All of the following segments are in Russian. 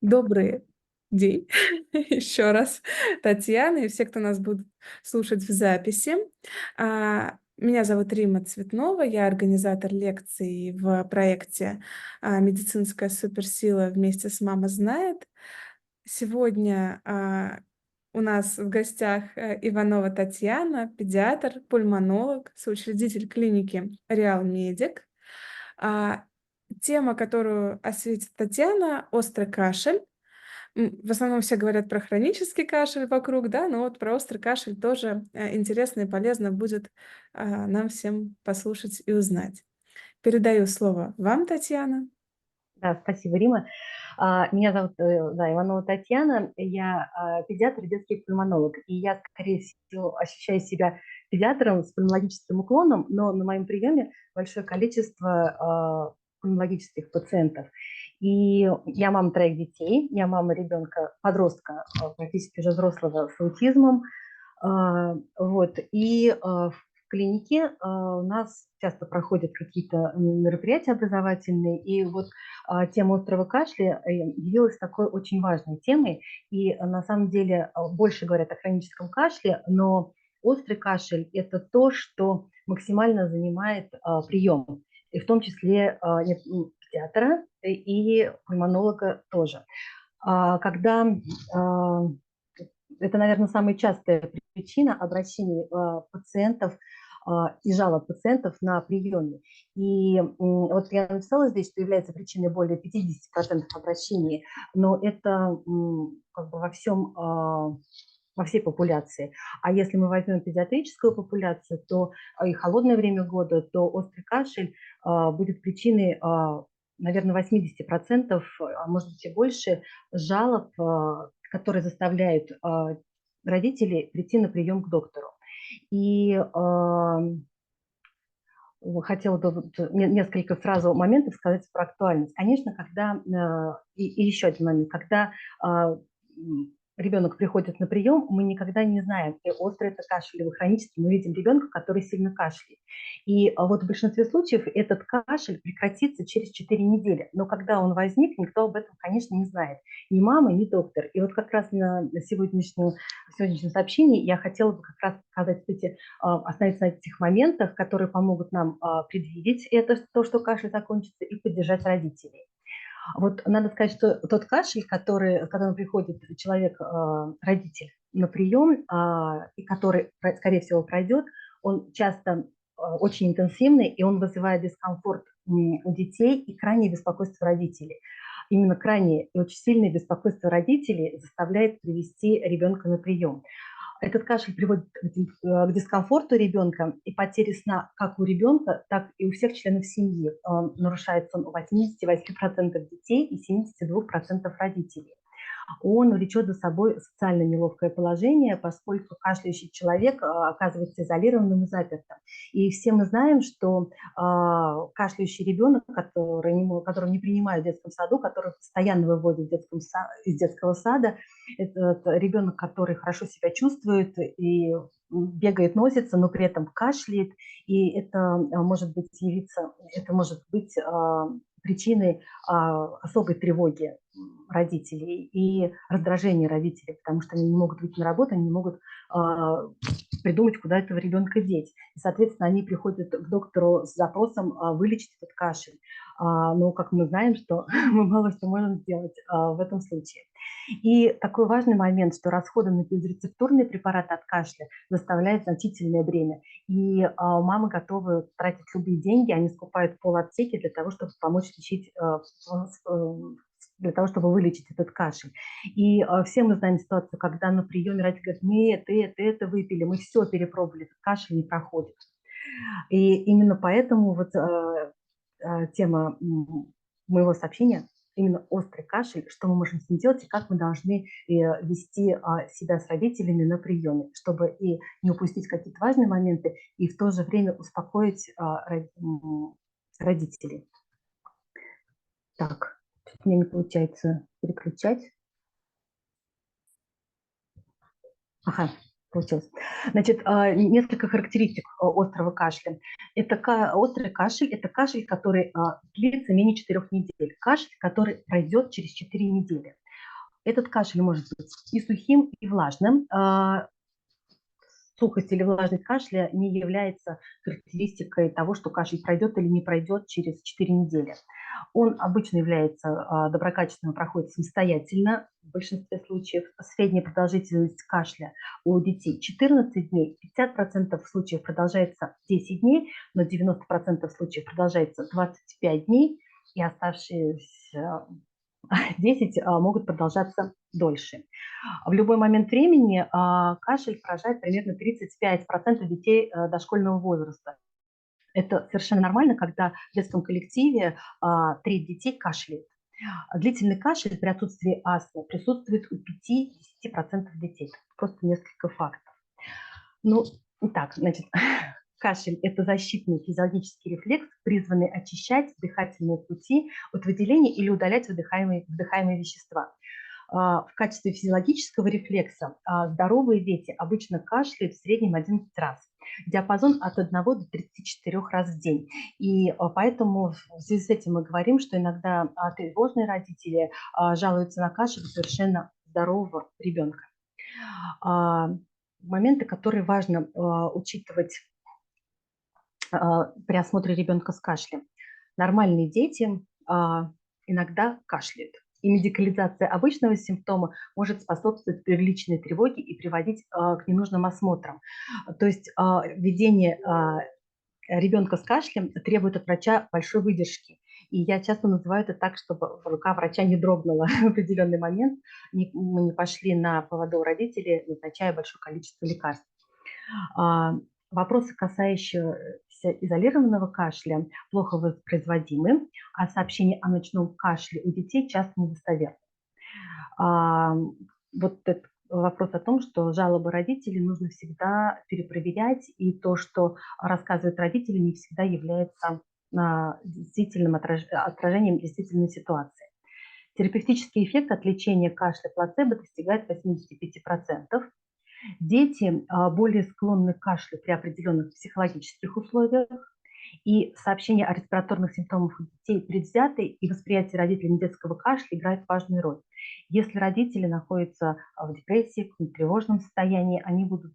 Добрый день еще раз, Татьяна и все, кто нас будут слушать в записи. Меня зовут Рима Цветнова, я организатор лекций в проекте «Медицинская суперсила вместе с «Мама знает». Сегодня у нас в гостях Иванова Татьяна, педиатр, пульмонолог, соучредитель клиники Реал Медик. А, Тема, которую осветит Татьяна — острый кашель. В основном все говорят про хронический кашель вокруг, да, но вот про острый кашель тоже интересно и полезно будет нам всем послушать и узнать. Передаю слово вам, Татьяна. Да, спасибо, Рима. Меня зовут Иванова Татьяна, я педиатр и детский пульмонолог, и я, скорее всего, ощущаю себя педиатром с пульмонологическим уклоном, но на моем приеме большое количество пульмонологических пациентов. И я мама троих детей, я мама ребенка, подростка, практически уже взрослого, с аутизмом. Вот. И в клинике у нас часто проходят какие-то мероприятия образовательные, и вот тема острого кашля явилась такой очень важной темой. И на самом деле больше говорят о хроническом кашле, но острый кашель – это то, что максимально занимает прием, и в том числе педиатра и пульмонолога тоже. Когда это, наверное, самая частая причина обращений пациентов и жалоб пациентов на приеме. И вот я написала здесь, что является причиной более 50% обращений, но это как бы во всей популяции. А если мы возьмем педиатрическую популяцию, то и холодное время года, то острый кашель будет причиной, наверное, 80%, а может быть и больше, жалоб, которые заставляют родителей прийти на прием к доктору. И хотела бы несколько сразу моментов сказать про актуальность. Конечно, когда, и еще один момент, когда ребенок приходит на прием, мы никогда не знаем, острый это кашель или хронический. Мы видим ребенка, который сильно кашляет. И вот в большинстве случаев этот кашель прекратится через 4 недели. Но когда он возник, никто об этом, конечно, не знает. Ни мама, ни доктор. И вот как раз на сегодняшнем сообщении я хотела бы как раз сказать остановиться на этих моментах, которые помогут нам предвидеть это, то, что кашель закончится, и поддержать родителей. Вот надо сказать, что тот кашель, который, когда приходит человек, родитель, на прием, и который, скорее всего, пройдет, он часто очень интенсивный, и он вызывает дискомфорт у детей и крайнее беспокойство родителей. Именно крайнее и очень сильное беспокойство родителей заставляет привести ребенка на прием. Этот кашель приводит к дискомфорту ребенка и потере сна как у ребенка, так и у всех членов семьи. Нарушается он у 88% детей и 72% родителей. Он влечет за собой социально неловкое положение, поскольку кашляющий человек оказывается изолированным и запертым. И все мы знаем, что кашляющий ребенок, которого не принимают в детском саду, который постоянно выводят из детского сада, это ребенок, который хорошо себя чувствует и бегает, носится, но при этом кашляет, и это может быть причиной особой тревоги родителей и раздражения родителей, потому что они не могут выйти на работу, они не могут придумать, куда этого ребенка деть. И, соответственно, они приходят к доктору с запросом вылечить этот кашель. Но, как мы знаем, что мы мало что можем сделать в этом случае. И такой важный момент, что расходы на безрецептурные препараты от кашля заставляют значительное бремя. И мамы готовы тратить любые деньги, они скупают полаптеки для того, чтобы помочь лечить, для того, чтобы вылечить этот кашель. И все мы знаем ситуацию, когда на приеме родители говорят: мы это выпили, мы все перепробовали, этот кашель не проходит. И именно поэтому вот тема моего сообщения именно острый кашель, что мы можем с ним делать и как мы должны вести себя с родителями на приеме, чтобы и не упустить какие-то важные моменты, и в то же время успокоить родителей. Так, у меня не получается переключать. Ага, получилось. Значит, несколько характеристик острого кашля. Острый кашель – это кашель, который длится менее 4 недель. Кашель, который пройдет через 4 недели. Этот кашель может быть и сухим, и влажным. Сухость или влажность кашля не является характеристикой того, что кашель пройдет или не пройдет через 4 недели. Он обычно является доброкачественным, проходит самостоятельно в большинстве случаев. Средняя продолжительность кашля у детей 14 дней, 50% случаев продолжается 10 дней, но 90% случаев продолжается 25 дней, и оставшиеся 10 могут продолжаться дольше. В любой момент времени кашель поражает примерно 35% детей дошкольного возраста. Это совершенно нормально, когда в детском коллективе треть детей кашляет. Длительный кашель при отсутствии астмы присутствует у 5–10% детей. Просто несколько фактов. Ну, итак, значит, кашель – это защитный физиологический рефлекс, призванный очищать дыхательные пути от выделения или удалять вдыхаемые вещества. В качестве физиологического рефлекса здоровые дети обычно кашляют в среднем 11 раз. Диапазон от 1 до 34 раз в день. И поэтому в связи с этим мы говорим, что иногда тревожные родители жалуются на кашель у совершенно здорового ребенка. Моменты, которые важно учитывать при осмотре ребенка с кашлем. Нормальные дети иногда кашляют. И медикализация обычного симптома может способствовать преувеличенной тревоге и приводить к ненужным осмотрам. То есть введение ребенка с кашлем требует от врача большой выдержки. И я часто называю это так, чтобы рука врача не дрогнула в определенный момент. Мы не пошли на поводу у родителей, назначая большое количество лекарств. Вопросы, касающиеся изолированного кашля, плохо воспроизводимы, а сообщения о ночном кашле у детей часто недостоверны. Вот этот вопрос о том, что жалобы родителей нужно всегда перепроверять, и то, что рассказывают родители, не всегда является действительным отражением действительной ситуации. Терапевтический эффект от лечения кашля плацебо достигает 85%. Дети более склонны к кашлю при определенных психологических условиях, и сообщение о респираторных симптомах у детей предвзяты, и восприятие родителями детского кашля играет важную роль. Если родители находятся в депрессии, в тревожном состоянии, они будут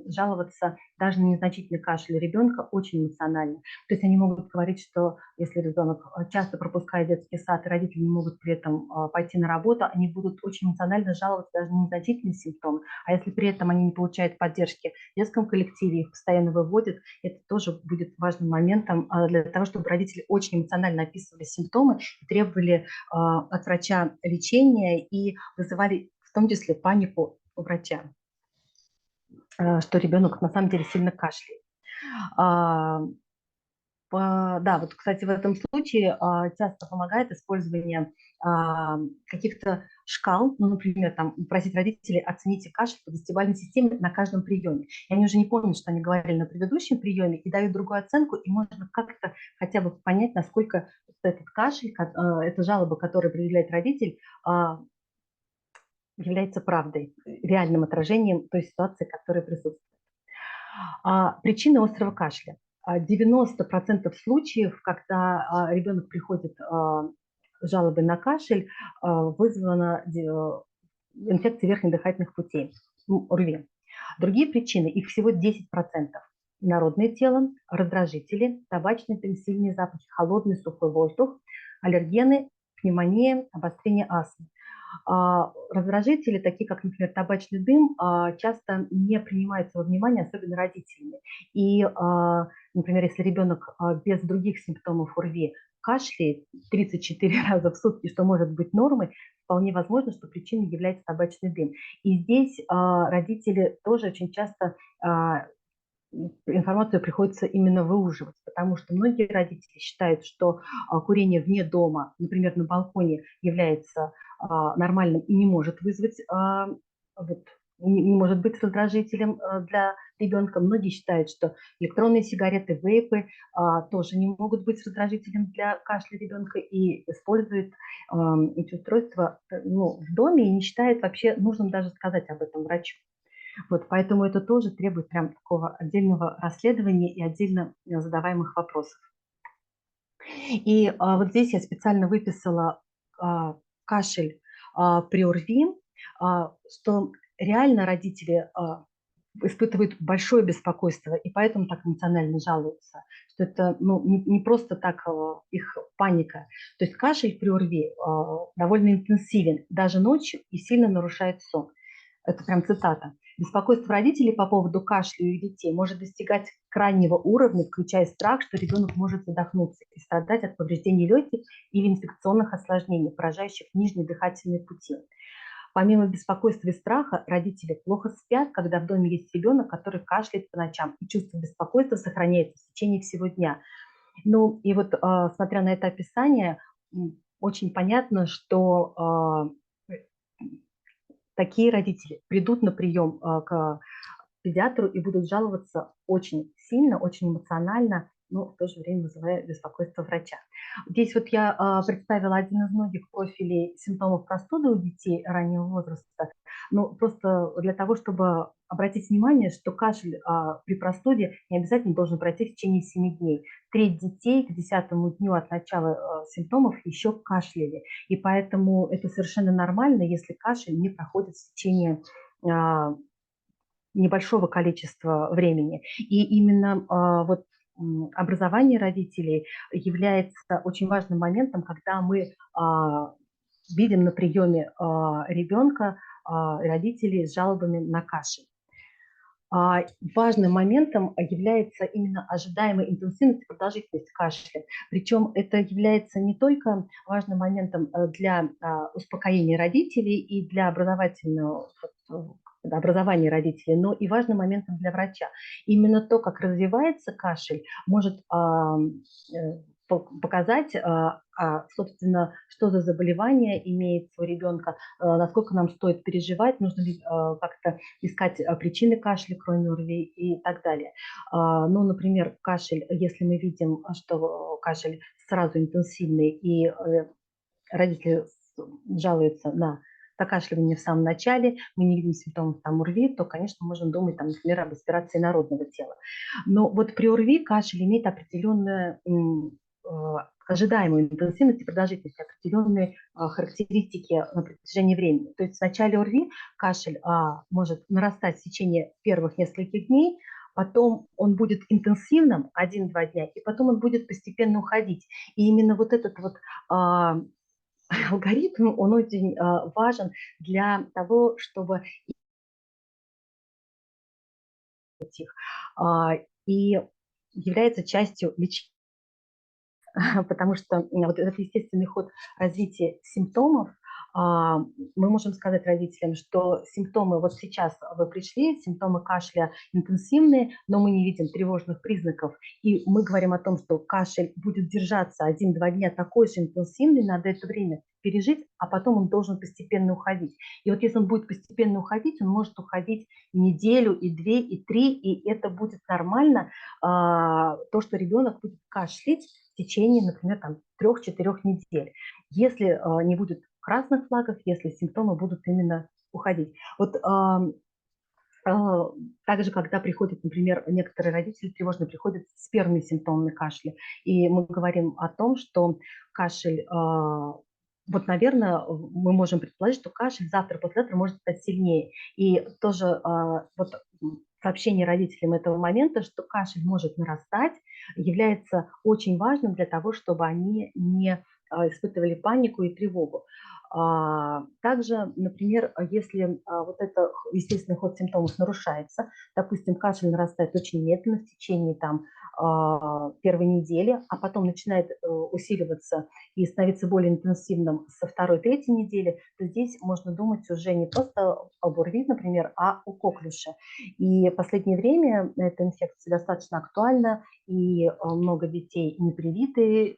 жаловаться даже на незначительный кашель ребенка очень эмоционально. То есть они могут говорить, что если ребенок часто пропускает детский сад, и родители не могут при этом пойти на работу, они будут очень эмоционально жаловаться даже на незначительные симптомы. А если при этом они не получают поддержки в детском коллективе, их постоянно выводят, это тоже будет важным моментом для того, чтобы родители очень эмоционально описывали симптомы, требовали от врача лечения и вызывали в том числе панику у врача, что ребенок на самом деле сильно кашляет. Да, вот, кстати, в этом случае часто помогает использование каких-то шкал, ну, например, там, просить родителей оцените кашель по десятибалльной системе на каждом приеме. И они уже не помнят, что они говорили на предыдущем приеме, и дают другую оценку, и можно как-то хотя бы понять, насколько этот кашель, эта жалоба, которую предъявляет родитель, является правдой, реальным отражением той ситуации, которая присутствует. Причины острого кашля. 90% случаев, когда ребенок приходит с жалобой на кашель, вызвана инфекцией верхних дыхательных путей, ОРВИ. Другие причины, их всего 10%. Инородное тело, раздражители, табачный дым, сильные запахи, холодный сухой воздух, аллергены, пневмония, обострение астмы. Раздражители, такие как, например, табачный дым, часто не принимаются во внимание, особенно родителями. И, например, если ребенок без других симптомов ОРВИ кашляет 34 раза в сутки, что может быть нормой, вполне возможно, что причиной является табачный дым. И здесь родители тоже очень часто информацию приходится именно выуживать, потому что многие родители считают, что курение вне дома, например, на балконе, является нормальным и не может вызвать, не может быть раздражителем для ребенка. Многие считают, что электронные сигареты, вейпы тоже не могут быть раздражителем для кашля ребенка и используют эти устройства в доме и не считают вообще нужным даже сказать об этом врачу. Вот, поэтому это тоже требует прям такого отдельного расследования и отдельно задаваемых вопросов. И вот здесь я специально выписала кашель при ОРВИ, что реально родители испытывают большое беспокойство и поэтому так эмоционально жалуются, что это ну, не просто так их паника. То есть кашель при ОРВИ довольно интенсивен даже ночью и сильно нарушает сон. Это прям цитата. Беспокойство родителей по поводу кашля у их детей может достигать крайнего уровня, включая страх, что ребенок может задохнуться и страдать от повреждений легких или инфекционных осложнений, поражающих нижние дыхательные пути. Помимо беспокойства и страха, родители плохо спят, когда в доме есть ребенок, который кашляет по ночам, и чувство беспокойства сохраняется в течение всего дня. Ну и вот, смотря на это описание, очень понятно, что такие родители придут на прием к педиатру и будут жаловаться очень сильно, очень эмоционально, но в то же время вызывая беспокойство врача. Здесь вот я представила один из многих профилей симптомов простуды у детей раннего возраста, но просто для того, чтобы обратить внимание, что кашель при простуде не обязательно должен пройти в течение 7 дней. Треть детей к 10-му дню от начала симптомов еще кашляли, и поэтому это совершенно нормально, если кашель не проходит в течение небольшого количества времени. И именно вот образование родителей является очень важным моментом, когда мы видим на приеме ребенка, родителей с жалобами на кашель. Важным моментом является именно ожидаемая интенсивность и продолжительность кашля. Причем это является не только важным моментом для успокоения родителей и для образования родителей, но и важным моментом для врача. Именно то, как развивается кашель, может показать, собственно, что за заболевание имеется у ребенка, насколько нам стоит переживать, нужно ли как-то искать причины кашля, кроме ОРВИ и так далее. Ну, например, кашель, если мы видим, что кашель сразу интенсивный и родители жалуются на покашливание в самом начале, мы не видим симптомов там ОРВИ, то, конечно, можем думать, там, например, об аспирации народного тела. Но вот при ОРВИ кашель имеет определенную ожидаемую интенсивность и продолжительность, определенные характеристики на протяжении времени. То есть в начале ОРВИ кашель может нарастать в течение первых нескольких дней, потом он будет интенсивным 1-2 дня, и потом он будет постепенно уходить. И именно вот этот вот алгоритм, он очень важен для того, чтобы их, и является частью лечения, потому что вот этот естественный ход развития симптомов, мы можем сказать родителям, что симптомы, вот сейчас вы пришли, симптомы кашля интенсивные, но мы не видим тревожных признаков, и мы говорим о том, что кашель будет держаться 1-2 дня такой же интенсивный, надо это время пережить, а потом он должен постепенно уходить. И вот если он будет постепенно уходить, он может уходить и неделю, и 2, и 3, и это будет нормально, то, что ребенок будет кашлять в течение, например, 3-4 недель. Если не будет красных флагов, если симптомы будут именно уходить. Вот также, когда приходят, например, некоторые родители тревожно приходят с первыми симптомами кашля, и мы говорим о том, что кашель, вот, наверное, мы можем предположить, что кашель завтра-послезавтра может стать сильнее. И тоже вот сообщение родителям этого момента, что кашель может нарастать, является очень важным для того, чтобы они не испытывали панику и тревогу. Также, например, если вот это естественный ход симптомов нарушается, допустим, кашель нарастает очень медленно в течение первой недели, а потом начинает усиливаться и становиться более интенсивным со 2-3 недели, то здесь можно думать уже не просто об ОРВИ, например, а о коклюше. И в последнее время эта инфекция достаточно актуальна, и много детей не привиты,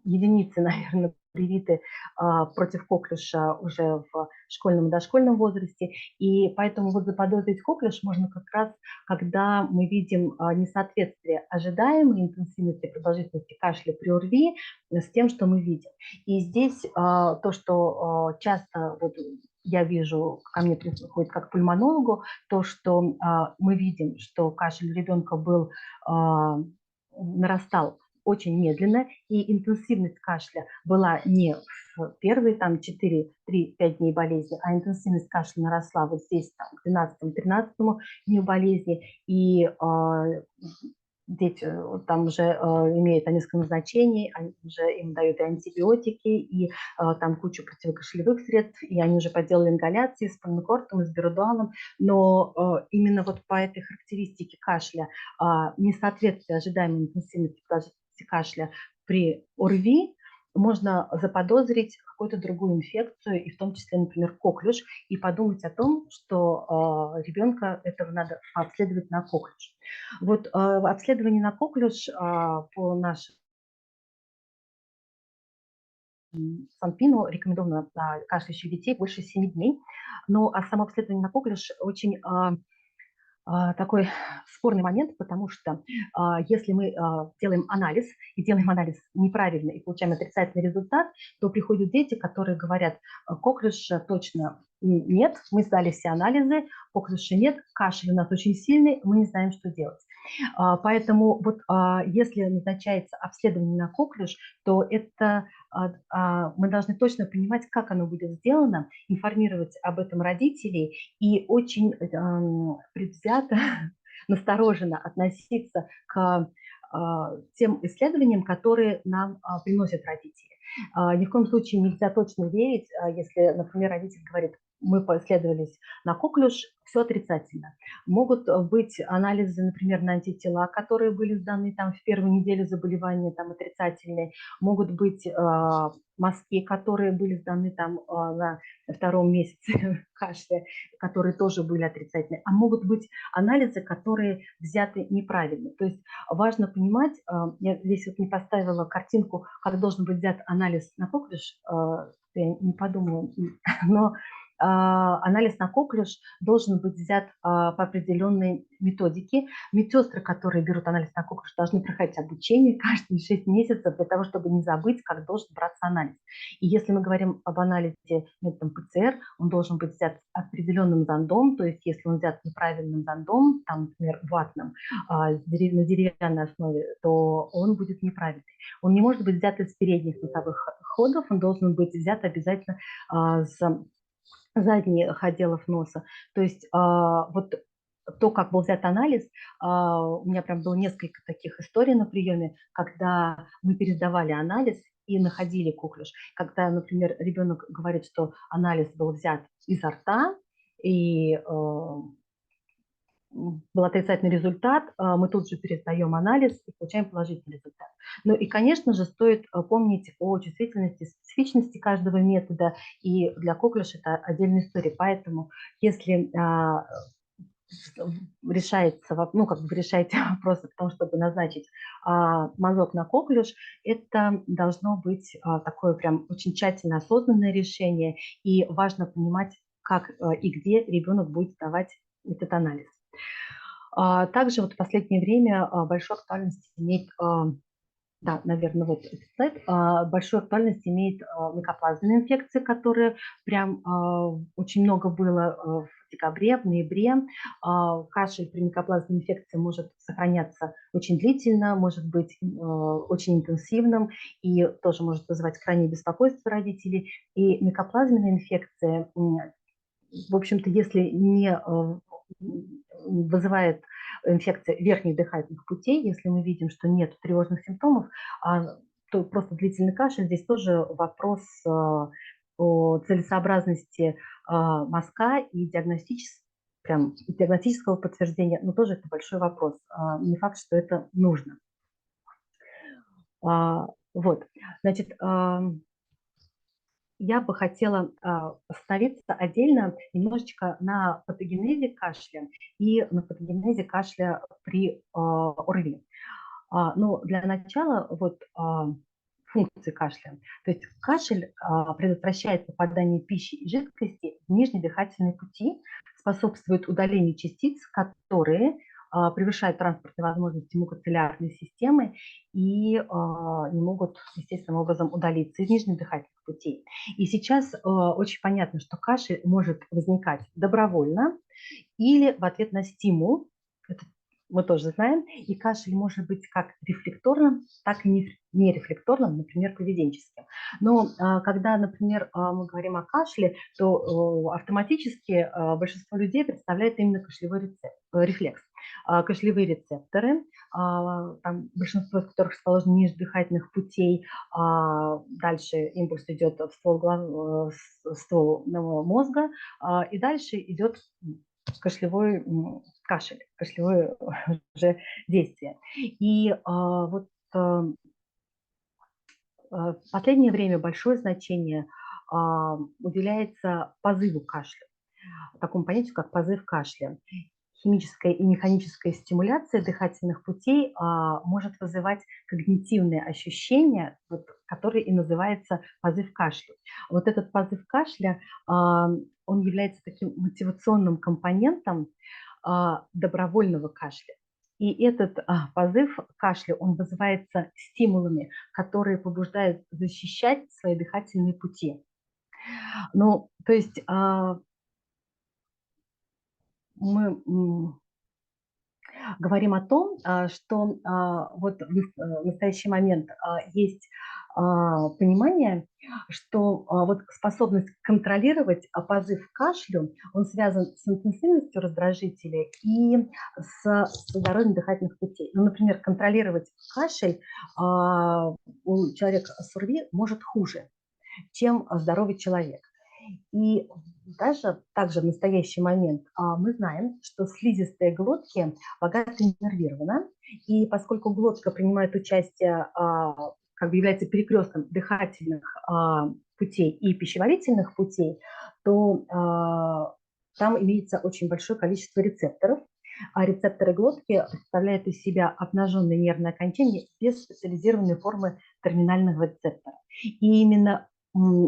единицы, наверное, привиты против коклюша уже в школьном и дошкольном возрасте. И поэтому вот заподозрить коклюш можно как раз, когда мы видим несоответствие ожидаемой интенсивности и продолжительности кашля при ОРВИ с тем, что мы видим. И здесь то, что часто вот я вижу, ко мне приходит как к пульмонологу, то, что мы видим, что кашель ребенка нарастал очень медленно, и интенсивность кашля была не в первые там 4, 3, 5 дней болезни, а интенсивность кашля наросла вот здесь там, к 12-13 дню болезни, и дети там уже имеют несколько назначений, они уже им дают и антибиотики, и там кучу противокашлевых средств, и они уже поделали ингаляции с пульмикортом, и с бирудуалом, но именно вот по этой характеристике кашля, несоответствие ожидаемой интенсивности кашля при ОРВИ, можно заподозрить какую-то другую инфекцию, и в том числе, например, коклюш, и подумать о том, что ребенка этого надо обследовать на коклюш. Вот обследование на коклюш по нашему Санпину рекомендовано кашляющих детей больше 7 дней, но само обследование на коклюш очень такой спорный момент, потому что если мы делаем анализ, и делаем анализ неправильно, и получаем отрицательный результат, то приходят дети, которые говорят, коклюша точно нет, мы сдали все анализы, коклюша нет, кашель у нас очень сильный, мы не знаем, что делать. Поэтому вот если назначается обследование на коклюш, то это мы должны точно понимать, как оно будет сделано, информировать об этом родителей и очень предвзято, настороженно относиться к тем исследованиям, которые нам приносят родители. Ни в коем случае нельзя точно верить, если, например, родитель говорит, мы поисследовались на коклюш, все отрицательно. Могут быть анализы, например, на антитела, которые были сданы там в первую неделю заболевания, там отрицательные. Могут быть мазки, которые были сданы там на втором месяце кашля, которые тоже были отрицательные. А могут быть анализы, которые взяты неправильно. То есть важно понимать, я здесь вот не поставила картинку, как должен быть взят анализ на коклюш, я не подумала, но анализ на коклюш должен быть взят по определенной методике. Медсестры, которые берут анализ на коклюш, должны проходить обучение каждые 6 месяцев для того, чтобы не забыть, как должен браться анализ. И если мы говорим об анализе методом ПЦР, он должен быть взят определенным зондом, то есть если он взят неправильным зондом, там, например, ватным, на деревянной основе, то он будет неправильный. Он не может быть взят из передних носовых ходов, он должен быть взят обязательно с задних отделов носа. То есть вот то, как был взят анализ, у меня прям было несколько таких историй на приеме, когда мы пересдавали анализ и находили коклюш. Когда, например, ребенок говорит, что анализ был взят изо рта, и был отрицательный результат, мы тут же пересдаем анализ и получаем положительный результат. Ну и, конечно же, стоит помнить о чувствительности, специфичности каждого метода, и для коклюша это отдельная история. Поэтому если решается, ну, как бы вы решаете вопрос о том, чтобы назначить мазок на коклюш, это должно быть такое прям очень тщательно осознанное решение, и важно понимать, как и где ребенок будет сдавать этот анализ. Также вот в последнее время большую актуальность имеет, да, наверное, вот этот слайд, большую актуальность имеет микоплазменная инфекция, которая прям очень много было в декабре, в ноябре. Кашель при микоплазменной инфекции может сохраняться очень длительно, может быть очень интенсивным и тоже может вызывать крайнее беспокойство родителей. И микоплазменная инфекция, в общем-то, если не вызывает инфекция верхних дыхательных путей, если мы видим, что нет тревожных симптомов, то просто длительный кашель, здесь тоже вопрос о целесообразности мазка и диагностического подтверждения, но тоже это большой вопрос. Не факт, что это нужно. Вот, значит, я бы хотела остановиться отдельно немножечко на патогенезе кашля и на патогенезе кашля при ОРВИ. Но для начала вот функции кашля. То есть кашель предотвращает попадание пищи и жидкости в нижние дыхательные пути, способствует удалению частиц, которые превышают транспортные возможности мукоциллярной системы и не могут естественным образом удалиться из нижних дыхательных путей. И сейчас очень понятно, что кашель может возникать добровольно или в ответ на стимул. Это мы тоже знаем, и кашель может быть как рефлекторным, так и нерефлекторным, например, поведенческим. Но когда, например, мы говорим о кашле, то автоматически большинство людей представляет именно рефлекс. Кашлевые рецепторы, там большинство из которых расположены ниже дыхательных путей, дальше импульс идет в ствол мозга, и дальше идет кашлевой кашель, кашлевое уже действие. И вот в последнее время большое значение уделяется позыву кашля, такому понятию, как позыв кашля. Химическая и механическая стимуляция дыхательных путей может вызывать когнитивные ощущения, вот, который и называется позыв кашля. Вот этот позыв кашля, он является таким мотивационным компонентом добровольного кашля. И этот позыв кашля, он вызывается стимулами, которые побуждают защищать свои дыхательные пути. Ну, то есть мы говорим о том, что вот в настоящий момент есть понимание, что вот способность контролировать позыв к кашлю, он связан с интенсивностью раздражителя и с здоровьем дыхательных путей. Ну, например, контролировать кашель у человека с ОРВИ может хуже, чем здоровый человек. И даже также в настоящий момент мы знаем, что слизистая глотки богато иннервирована, и поскольку глотка принимает участие, как бы является перекрестком дыхательных путей и пищеварительных путей, то там имеется очень большое количество рецепторов, а рецепторы глотки представляют из себя обнаженные нервные окончания без специализированной формы терминального рецептора. И именно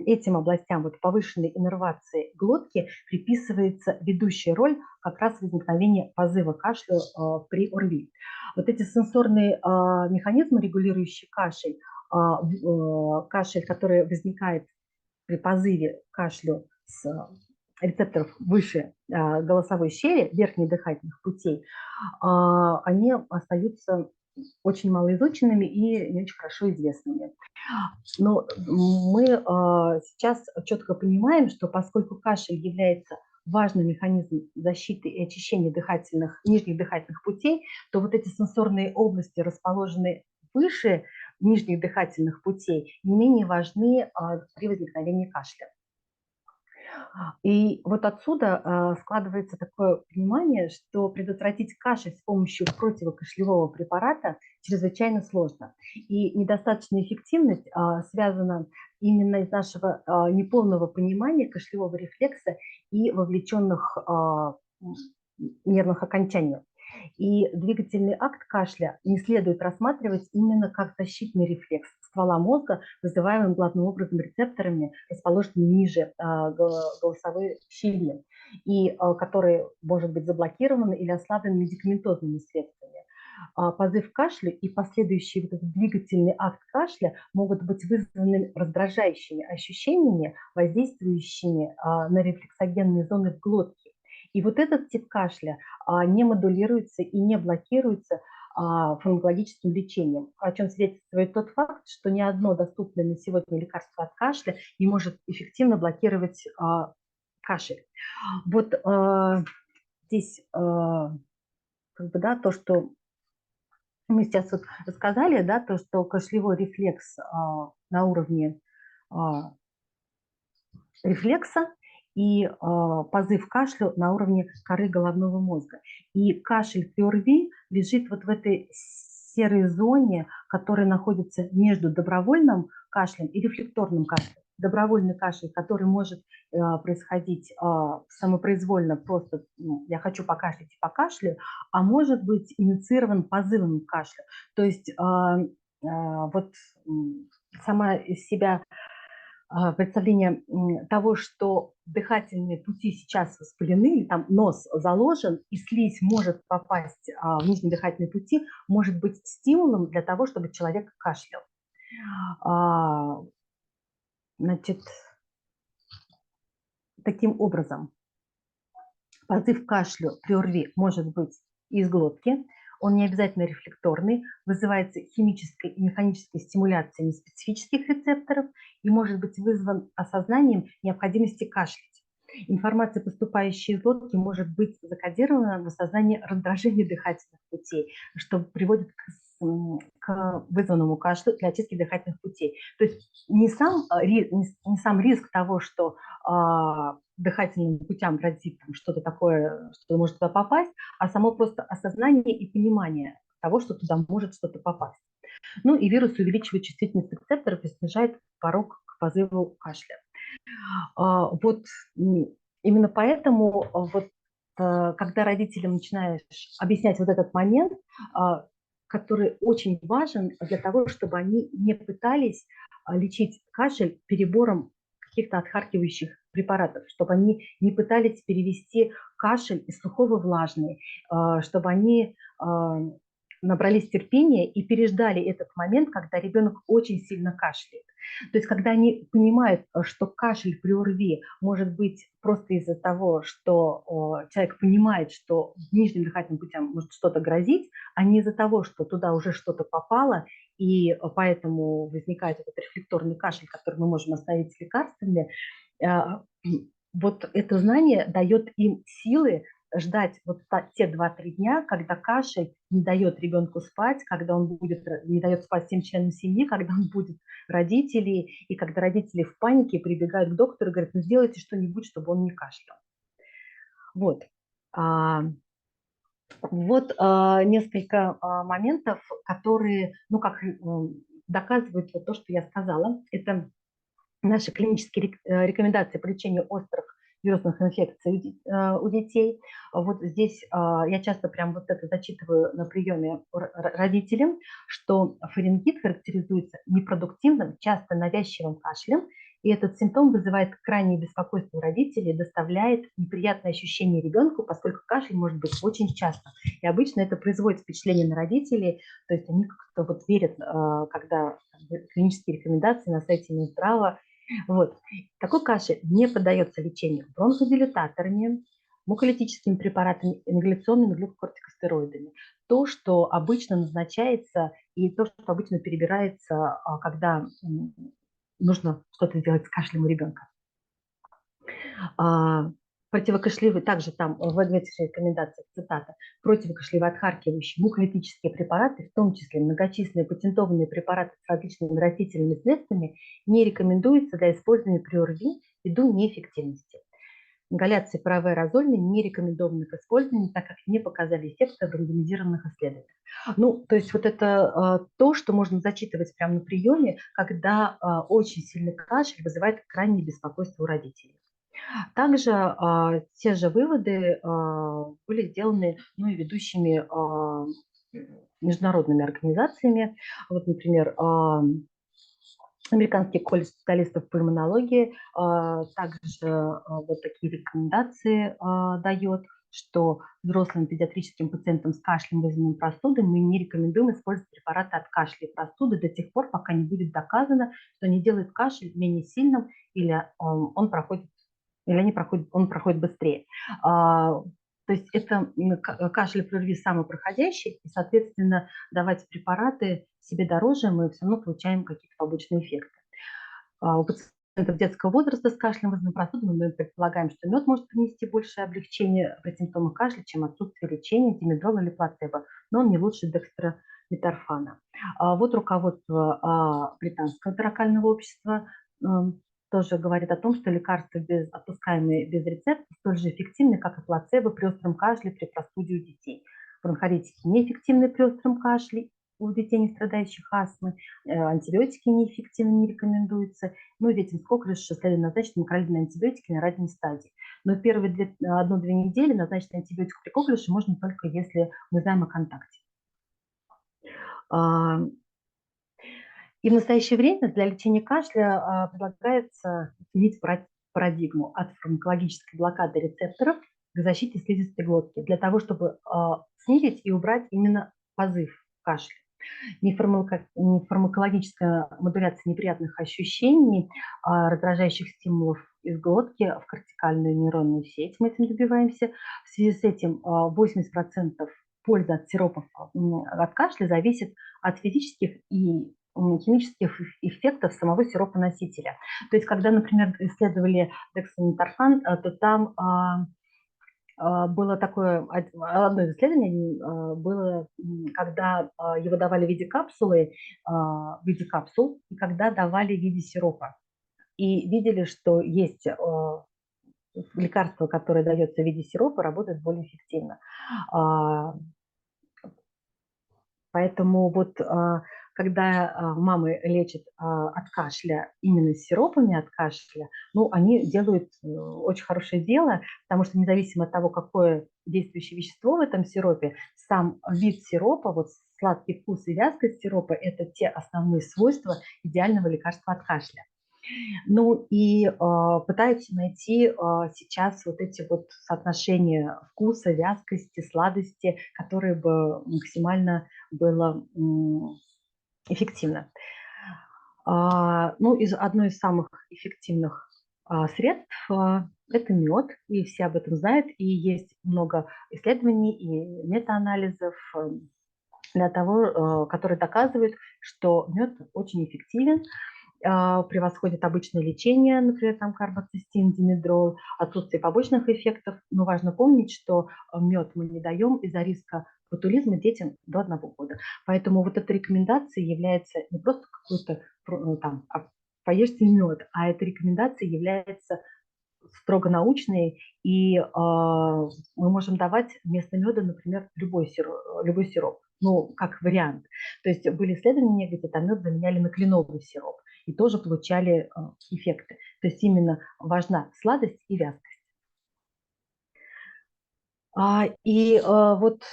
этим областям вот повышенной иннервации глотки приписывается ведущая роль как раз возникновения позыва кашля при ОРВИ. Вот эти сенсорные механизмы, регулирующие кашель, кашель, который возникает при позыве кашлю с рецепторов выше голосовой щели, верхних дыхательных путей, они остаются очень малоизученными и не очень хорошо известными. Но мы сейчас четко понимаем, что поскольку кашель является важным механизмом защиты и очищения нижних дыхательных путей, то вот эти сенсорные области, расположенные выше нижних дыхательных путей, не менее важны при возникновении кашля. И вот отсюда складывается такое понимание, что предотвратить кашель с помощью противокашлевого препарата чрезвычайно сложно. И недостаточная эффективность связана именно из нашего неполного понимания кашлевого рефлекса и вовлеченных нервных окончаний. И двигательный акт кашля не следует рассматривать именно как защитный рефлекс ствола мозга, вызываемым главным образом рецепторами, расположенными ниже голосовой щели, и который может быть заблокирован или ослаблен медикаментозными средствами. Позыв кашля и последующий вот этот двигательный акт кашля могут быть вызваны раздражающими ощущениями, воздействующими на рефлексогенные зоны в глотке. И вот этот тип кашля не модулируется и не блокируется фармакологическим лечением, о чем свидетельствует тот факт, что ни одно доступное на сегодня лекарство от кашля не может эффективно блокировать кашель. Вот здесь как бы, да, то, что мы сейчас вот сказали, да, то, что кашлевой рефлекс на уровне рефлекса и позыв кашлю на уровне коры головного мозга. И кашель при ОРВИ лежит вот в этой серой зоне, которая находится между добровольным кашлем и рефлекторным кашлем. Добровольный кашель, который может происходить самопроизвольно, просто я хочу покашлять и покашляю, а может быть инициирован позывом кашля. То есть вот сама из себя представление того, что дыхательные пути сейчас воспалены, или там нос заложен, и слизь может попасть в нижние дыхательные пути, может быть стимулом для того, чтобы человек кашлял. Значит, таким образом, позыв к кашлю при ОРВИ может быть из глотки, Он не обязательно рефлекторный, вызывается химической и механической стимуляцией неспецифических рецепторов и может быть вызван осознанием необходимости кашлять. Информация, поступающая из глотки, может быть закодирована в осознании раздражения дыхательных путей, что приводит к вызванному кашлю для очистки дыхательных путей. То есть не сам риск того, что дыхательным путям грозит что-то такое, что может туда попасть, а само просто осознание и понимание того, что туда может что-то попасть. Ну и вирус увеличивает чувствительность рецепторов и снижает порог к позыву кашля. Вот именно поэтому когда родителям начинаешь объяснять вот этот момент, который очень важен для того, чтобы они не пытались лечить кашель перебором каких-то отхаркивающих препаратов, чтобы они не пытались перевести кашель из сухого в влажный, чтобы они набрались терпения и переждали этот момент, когда ребенок очень сильно кашляет. То есть когда они понимают, что кашель при ОРВИ может быть просто из-за того, что человек понимает, что нижним дыхательным путям может что-то грозить, а не из-за того, что туда уже что-то попало, и поэтому возникает этот рефлекторный кашель, который мы можем остановить лекарствами, вот это знание дает им силы ждать те 2-3 дня, когда кашель не дает ребенку спать, когда он не дает спать всем членам семьи, когда он будет родителей, и когда родители в панике прибегают к доктору и говорят, ну сделайте что-нибудь, чтобы он не кашлял. Вот. Несколько моментов, которые, доказывают то, что я сказала. Это наши клинические рекомендации по лечению острых вирусных инфекций у детей. Вот здесь я часто прям вот это зачитываю на приеме родителям, что фарингит характеризуется непродуктивным, часто навязчивым кашлем, и этот симптом вызывает крайнее беспокойство у родителей, доставляет неприятное ощущение ребенку, поскольку кашель может быть очень часто. И обычно это производит впечатление на родителей, то есть они как-то верят, когда клинические рекомендации на сайте Минздрава. Такой кашель не поддается лечению бронходилататорами, муколитическими препаратами, ингаляционными глюкокортикостероидами. То, что обычно назначается и то, что обычно перебирается, когда нужно что-то сделать с кашлем у ребенка. Противокашлевые, также там в этих рекомендациях цитата, противокашлевые отхаркивающие муколитические препараты, в том числе многочисленные патентованные препараты с различными растительными средствами, не рекомендуются для использования при ОРВИ ввиду неэффективности. Ингаляции паровой-аэрозольной не рекомендованы к использованию, так как не показали эффекта в рандомизированных исследованиях. То есть вот это то, что можно зачитывать прямо на приеме, когда очень сильный кашель вызывает крайнее беспокойство у родителей. Также те же выводы были сделаны и ведущими международными организациями. Вот, например, Американский колледж специалистов пульмонологии также вот такие рекомендации дает, что взрослым педиатрическим пациентам с кашлем, вызванным простудой, мы не рекомендуем использовать препараты от кашля и простуды до тех пор, пока не будет доказано, что они делают кашель менее сильным или он проходит быстрее. То есть это кашель при ОРВИ самопроходящий, и, соответственно, давать препараты себе дороже, мы все равно получаем какие-то побочные эффекты. У пациентов детского возраста с кашлем, вызванным простудой, мы предполагаем, что мед может принести большее облегчение при симптомах кашля, чем отсутствие лечения, димедрол или плацебо, но он не лучше декстромитарфана. Вот руководство британского торакального общества тоже говорит о том, что лекарства, отпускаемые без рецепта, столь же эффективны, как и плацебо при остром кашле при простуде у детей. Бронхолитики неэффективны при остром кашле у детей, не страдающих астмой, антибиотики неэффективны, не рекомендуются. Детям с коклюшем следует назначить макролидные антибиотики на ранней стадии. Но первые 1-2 недели назначить антибиотик при коклюше можно только если мы знаем о контакте. И в настоящее время для лечения кашля предлагается изменить парадигму от фармакологической блокады рецепторов к защите слизистой глотки, для того, чтобы снизить и убрать именно позыв кашля. Фармакологическая модуляция неприятных ощущений, раздражающих стимулов из глотки в кортикальную нейронную сеть, мы этим добиваемся. В связи с этим 80% польза от сиропов от кашля зависит от физических и химических эффектов самого сиропоносителя. То есть, когда, например, исследовали дексаметорфан, то там было такое, одно из исследований было, когда его давали в виде капсулы, в виде капсул, и когда давали в виде сиропа. И видели, что есть лекарство, которое дается в виде сиропа, работает более эффективно. Поэтому вот когда мамы лечат от кашля именно сиропами от кашля, ну, они делают очень хорошее дело, потому что независимо от того, какое действующее вещество в этом сиропе, сам вид сиропа, вот сладкий вкус и вязкость сиропа – это те основные свойства идеального лекарства от кашля. Ну и пытаются найти сейчас вот эти вот соотношения вкуса, вязкости, сладости, которые бы максимально было эффективно. Ну, одно из самых эффективных средств это мед, и все об этом знают, и есть много исследований и метаанализов для того, которые доказывают, что мед очень эффективен, превосходит обычное лечение, например, там карбоцистин, димедрол, отсутствие побочных эффектов. Но важно помнить, что мед мы не даем из-за риска ботулизма детям до 1 года. Поэтому вот эта рекомендация является не просто какой-то там поешьте мед, а эта рекомендация является строго научной, и мы можем давать вместо меда, например, любой сироп, ну, как вариант. То есть были исследования, где там мед заменяли на кленовый сироп, и тоже получали эффекты. То есть именно важна сладость и вязкость. Вот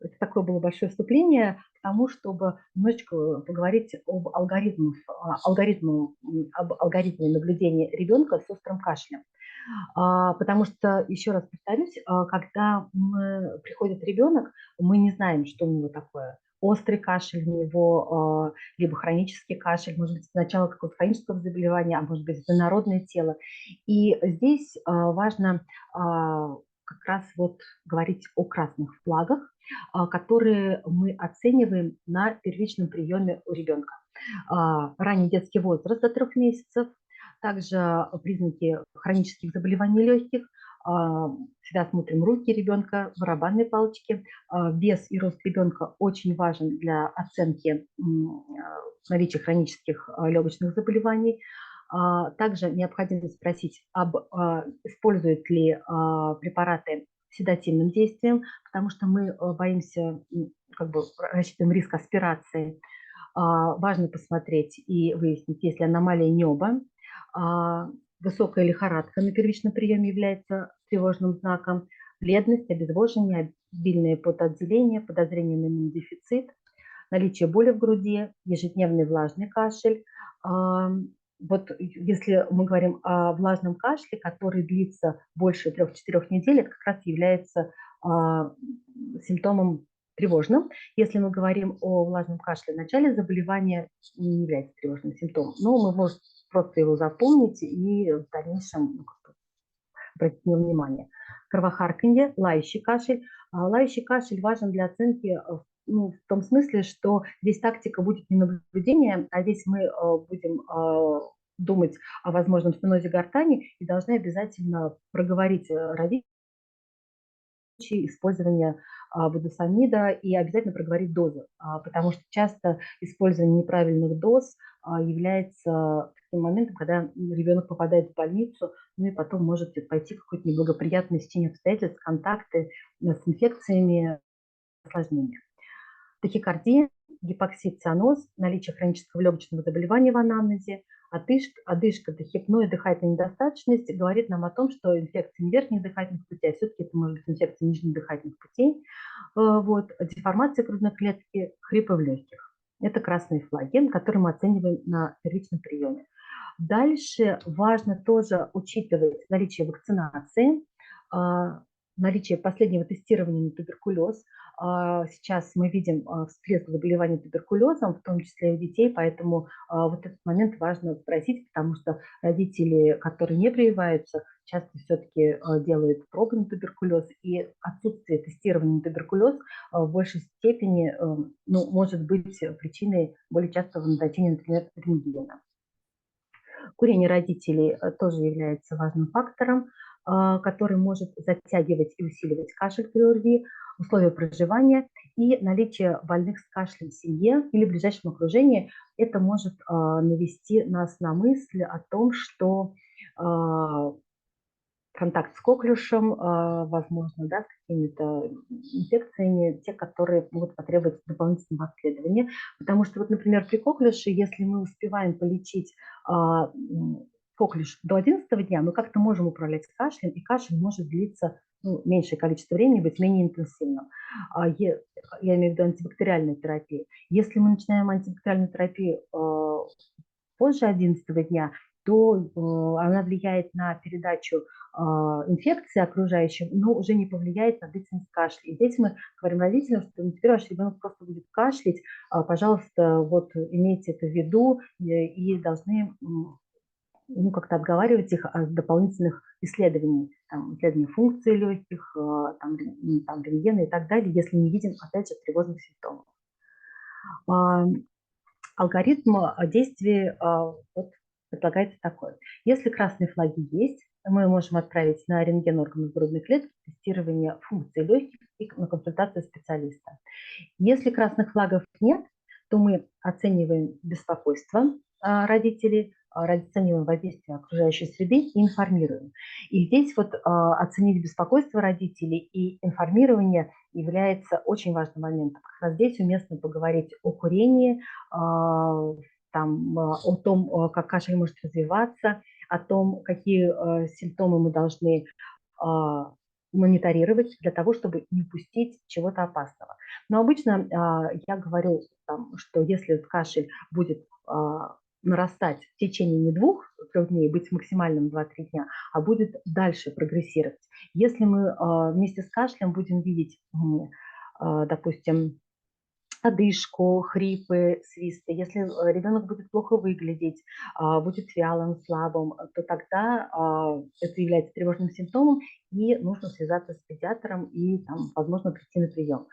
это такое было большое вступление к тому, чтобы немножечко поговорить об алгоритме наблюдения ребенка с острым кашлем. Потому что, еще раз повторюсь, когда приходит ребенок, мы не знаем, что у него такое. Острый кашель у него, либо хронический кашель, может быть, сначала какое-то хроническое заболевание, а может быть, инородное тело. И здесь важно как раз вот говорить о красных флагах, которые мы оцениваем на первичном приеме у ребенка. Ранний детский возраст до 3 месяцев, также признаки хронических заболеваний легких. Всегда смотрим руки ребенка, барабанные палочки. Вес и рост ребенка очень важен для оценки наличия хронических легочных заболеваний. Также необходимо спросить, используют ли препараты с седативным действием, потому что мы боимся, как бы рассчитываем риск аспирации. Важно посмотреть и выяснить, есть ли аномалия неба. Высокая лихорадка на первичном приеме является тревожным знаком. Бледность, обезвоживание, обильное потоотделение, подозрение на иммунодефицит, наличие боли в груди, ежедневный влажный кашель. Вот если мы говорим о влажном кашле, который длится больше 3-4 недель, это как раз является симптомом тревожным. Если мы говорим о влажном кашле в начале заболевания, не является тревожным симптомом, но мы можем просто его запомнить и в дальнейшем обратить на него внимание. Кровохарканье, лающий кашель. Лающий кашель важен для оценки в том смысле, что здесь тактика будет не наблюдение, а здесь мы будем думать о возможном стенозе гортани и должны обязательно проговорить родителям использования будесонида и обязательно проговорить дозу, потому что часто использование неправильных доз является таким моментом, когда ребенок попадает в больницу, ну и потом может пойти какое-то неблагоприятное стечение обстоятельств, контакты с инфекциями, осложнения. Тахикардия, гипоксид, цианоз, наличие хронического легочного заболевания в анамнезе, одышка, дихипноид, дыхательная недостаточность говорит нам о том, что инфекция не верхних дыхательных путей, а все-таки это может быть инфекция нижних дыхательных путей. Вот, деформация грудной клетки, хрипы в легких. Это красные флаги, которые мы оцениваем на первичном приеме. Дальше важно тоже учитывать наличие вакцинации, наличие последнего тестирования на туберкулез. Сейчас мы видим всплеск заболеваний туберкулезом, в том числе и у детей, поэтому вот этот момент важно спросить, потому что родители, которые не прививаются, часто все-таки делают пробы на туберкулез, и отсутствие тестирования на туберкулез в большей степени ну, может быть причиной более частого назначения, например, рентгена. Курение родителей тоже является важным фактором, который может затягивать и усиливать кашель при ОРВИ, условия проживания и наличие больных с кашлем в семье или в ближайшем окружении. Это может навести нас на мысль о том, что контакт с коклюшем, возможно, да, с какими-то инфекциями, те, которые могут потребовать дополнительного обследования. Потому что, вот, например, при коклюше, если мы успеваем полечить коклюш до 11 дня, мы как-то можем управлять кашлем, и кашель может длиться ну, меньшее количество времени, быть менее интенсивным. Я имею в виду антибактериальную терапию. Если мы начинаем антибактериальную терапию позже 11 дня, то она влияет на передачу инфекции окружающим, но уже не повлияет на длительность кашля. И здесь мы говорим родителям, что ну, теперь ваш ребенок просто будет кашлять, пожалуйста, вот имейте это в виду и должны ну, как-то отговаривать их от дополнительных исследований, там, исследования функции легких, там, рентгена и так далее, если не видим, опять же, тревожных симптомов. Алгоритм действия вот, предлагается такой. Если красные флаги есть, мы можем отправить на рентген органов грудных клеток, тестирование функций легких и на консультацию специалиста. Если красных флагов нет, то мы оцениваем беспокойство родителей, оцениваем воздействие окружающей среды и информируем. И здесь вот оценить беспокойство родителей и информирование является очень важным моментом. Как раз здесь уместно поговорить о курении, о том, как кашель может развиваться, о том, какие симптомы мы должны мониторировать для того, чтобы не упустить чего-то опасного. Но обычно я говорю, что если кашель будет нарастать в течение не 2-3 дней, быть максимальным 2-3 дня, а будет дальше прогрессировать. Если мы вместе с кашлем будем видеть, допустим, одышку, хрипы, свисты. Если ребенок будет плохо выглядеть, будет вялым, слабым, то тогда это является тревожным симптомом, и нужно связаться с педиатром и, возможно, прийти на прием.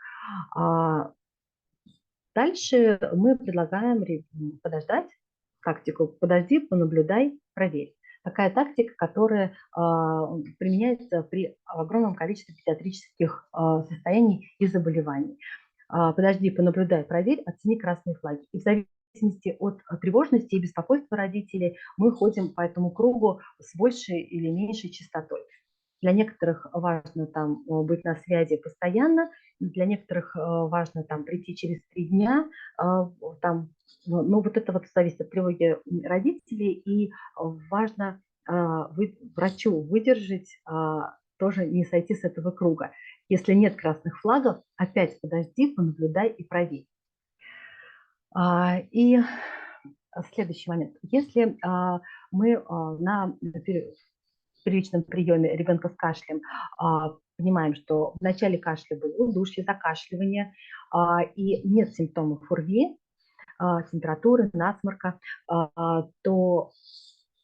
Дальше мы предлагаем подождать, тактику «подожди, понаблюдай, проверь». Такая тактика, которая применяется при огромном количестве педиатрических состояний и заболеваний. Подожди, понаблюдай, проверь, оцени красные флаги. И в зависимости от тревожности и беспокойства родителей мы ходим по этому кругу с большей или меньшей частотой. Для некоторых важно быть на связи постоянно, для некоторых важно прийти через 3 дня. Ну, вот это вот зависит от тревоги родителей, и важно врачу выдержать, тоже не сойти с этого круга. Если нет красных флагов, опять подожди, понаблюдай и проверь. И следующий момент. Если мы на первичном приеме ребенка с кашлем понимаем, что в начале кашля было удушье, закашливание, и нет симптомов ОРВИ, температуры, насморка, то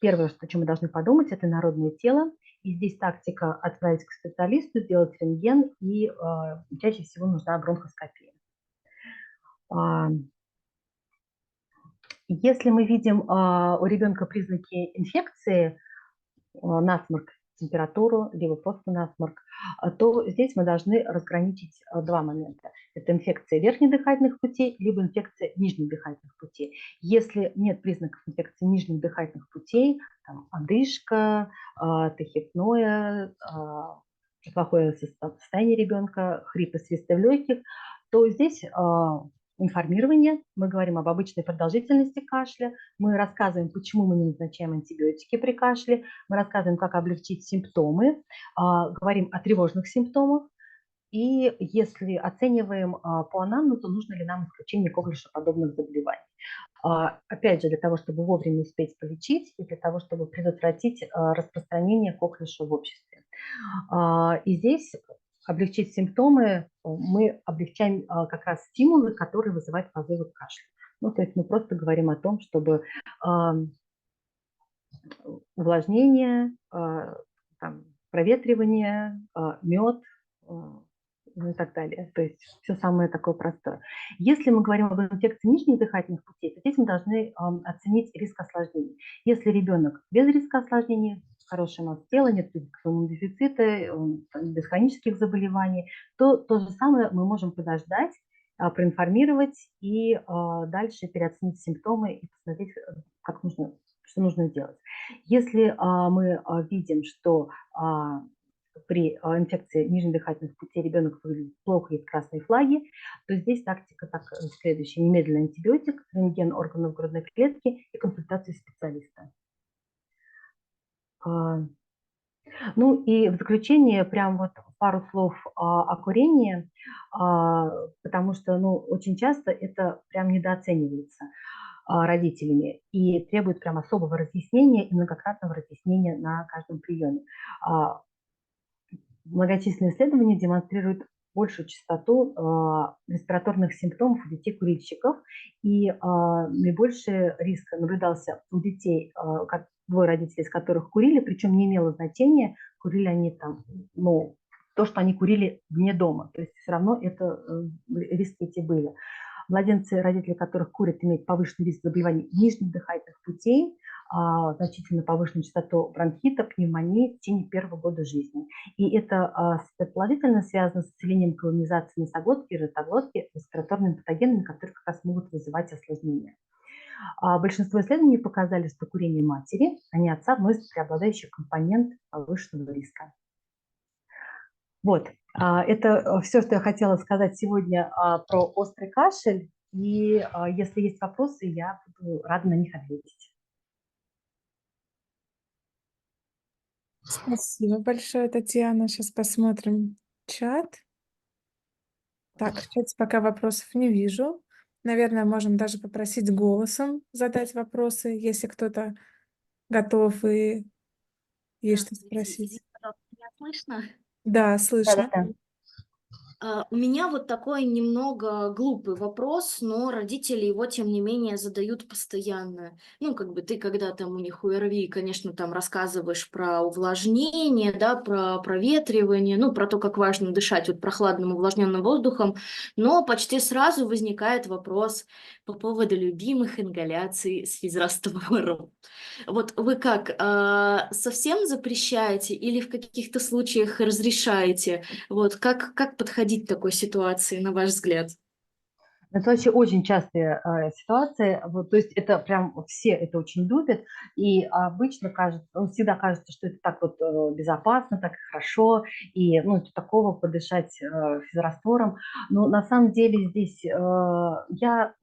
первое, о чем мы должны подумать, это народное тело. И здесь тактика отправить к специалисту, сделать рентген, и чаще всего нужна бронхоскопия. Если мы видим у ребенка признаки инфекции, насморк, температуру, либо просто насморк, то здесь мы должны разграничить 2 момента. Это инфекция верхних дыхательных путей, либо инфекция нижних дыхательных путей. Если нет признаков инфекции нижних дыхательных путей, одышка, тахипноя, плохое состояние ребенка, хрипы, свисты в легких, то здесь информирование, мы говорим об обычной продолжительности кашля, мы рассказываем, почему мы не назначаем антибиотики при кашле, мы рассказываем, как облегчить симптомы, говорим о тревожных симптомах, и если оцениваем по анамнезу, нужно ли нам исключение коклюшоподобных заболеваний. Опять же, для того, чтобы вовремя успеть полечить и для того, чтобы предотвратить распространение коклюша в обществе. И здесь облегчить симптомы, мы облегчаем как раз стимулы, которые вызывают позывы к кашлю. Ну, то есть мы просто говорим о том, чтобы увлажнение, там, проветривание, мед, ну и так далее. То есть все самое такое простое. Если мы говорим об инфекции нижних дыхательных путей, то здесь мы должны оценить риск осложнений. Если ребенок без риска осложнений, хорошая масса тела, нет иммунодефицита, без хронических заболеваний, то то же самое мы можем подождать, проинформировать и дальше переоценить симптомы и посмотреть, как нужно, что нужно сделать. Если мы видим, что при инфекции нижних дыхательных путей ребенок выглядит плохо, есть красные флаги, то здесь тактика так, следующая. Немедленный антибиотик, рентген органов грудной клетки и консультация специалиста. Ну и в заключение прям вот пару слов о курении, потому что ну, очень часто это прям недооценивается родителями и требует прям особого разъяснения и многократного разъяснения на каждом приеме. Многочисленные исследования демонстрируют большую частоту респираторных симптомов у детей-курильщиков, и наибольший риск наблюдался у детей, двое родителей из которых курили, причем не имело значения, курили они там, ну, то, что они курили вне дома, то есть все равно это риски эти были. Младенцы, родители которых курят, имеют повышенный риск заболеваний нижних дыхательных путей, значительно повышенную частоту бронхита, пневмонии в течение первого года жизни. И это положительно связано с усилением колонизации носоглотки и ротоглотки респираторными патогенами, которые как раз могут вызывать осложнения. Большинство исследований показали, что курение матери, а не отца, носит преобладающий компонент повышенного риска. Вот, это все, что я хотела сказать сегодня про острый кашель. И если есть вопросы, я буду рада на них ответить. Спасибо большое, Татьяна. Сейчас посмотрим чат. Так, в чате пока вопросов не вижу. Наверное, можем даже попросить голосом задать вопросы, если кто-то готов и есть что Здравствуйте, спросить. извините, пожалуйста, меня слышно? Да, слышно. Да-да-да. У меня вот такой немного глупый вопрос, но родители его, тем не менее, задают постоянно. Ну, как бы ты, когда там у них у ОРВИ, конечно, там рассказываешь про увлажнение, да, про проветривание, ну, про то, как важно дышать вот прохладным увлажненным воздухом, но почти сразу возникает вопрос по поводу любимых ингаляций с физраствором. Вот вы как, совсем запрещаете или в каких-то случаях разрешаете? Вот как подходить к такой ситуации, на ваш взгляд? Это вообще очень частая ситуация, вот, то есть это прям все это очень любят, и обычно кажется, ну, всегда кажется, что это так вот безопасно, так хорошо, и ну, такого подышать физраствором, но на самом деле здесь я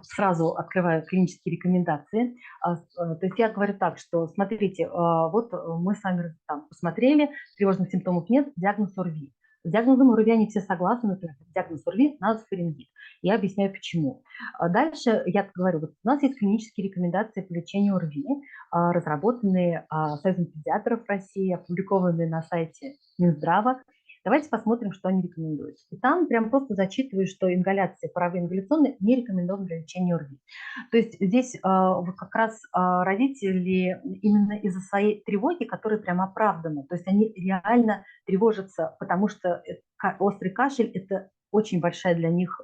сразу открываю клинические рекомендации, то есть я говорю так, что смотрите, вот мы с вами там посмотрели, тревожных симптомов нет, диагноз ОРВИ. С диагнозом ОРВИ они все согласны, например, диагноз ОРВИ, назофарингит. Я объясняю, почему. Дальше я говорю, вот у нас есть клинические рекомендации по лечению ОРВИ, разработанные Союзом педиатров России, опубликованные на сайте Минздрава. Давайте посмотрим, что они рекомендуют. И там прям просто зачитываю, что ингаляции паровые-ингаляционные не рекомендованы для лечения ОРВИ. То есть здесь вот как раз родители именно из-за своей тревоги, которые прям оправданы, то есть они реально тревожатся, потому что острый кашель – это очень большая для них